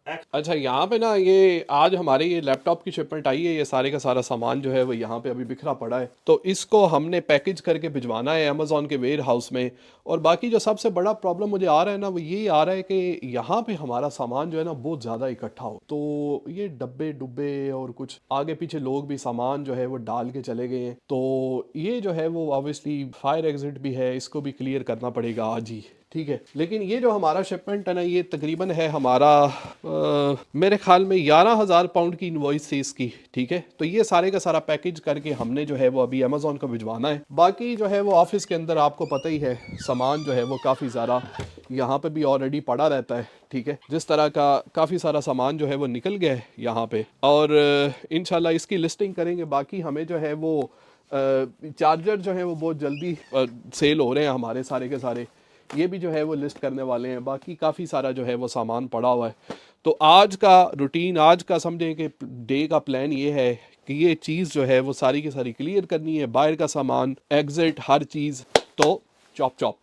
अच्छा, यहाँ पे ना ये आज हमारे ये लैपटॉप की शिपमेंट आई है, ये सारे का सारा सामान जो है वो यहाँ पे अभी बिखरा पड़ा है, तो इसको हमने पैकेज करके भिजवाना है अमेजोन के वेयर हाउस में। और बाकी जो सबसे बड़ा प्रॉब्लम मुझे आ रहा है ना, वो यही आ रहा है कि यहाँ पे हमारा सामान जो है ना बहुत ज़्यादा इकट्ठा हो, तो ये डब्बे डुब्बे और कुछ आगे पीछे लोग भी सामान जो है वो डाल के चले गए हैं, तो ये जो है वो ऑब्वियसली फायर एग्जिट भी है, इसको भी क्लियर करना पड़ेगा आज ही। ठीक है, लेकिन ये जो हमारा शिपमेंट है ना, ये तकरीबन है हमारा मेरे ख्याल में 11,000 पाउंड की इनवॉइस थी इसकी। ठीक है, तो ये सारे का सारा पैकेज करके हमने जो है वो अभी अमेजोन को भिजवाना है। बाकी जो है वो ऑफिस के अंदर आपको पता ही है सामान जो है वो काफ़ी ज़्यादा यहाँ पे भी ऑलरेडी पड़ा रहता है। ठीक है, जिस तरह का काफ़ी सारा सामान जो है वो निकल गया है यहाँ पे, और इंशाल्लाह इसकी लिस्टिंग करेंगे। बाकी हमें जो है वो चार्जर जो है वो बहुत जल्दी सेल हो रहे हैं हमारे सारे के सारे, ये भी जो है वो लिस्ट करने वाले हैं। बाकी काफ़ी सारा जो है वो सामान पड़ा हुआ है। तो आज का रूटीन, आज का समझें कि डे का प्लान ये है कि ये चीज़ जो है वो सारी की सारी क्लियर करनी है, बाहर का सामान, एग्जिट, हर चीज़। तो चॉप चॉप।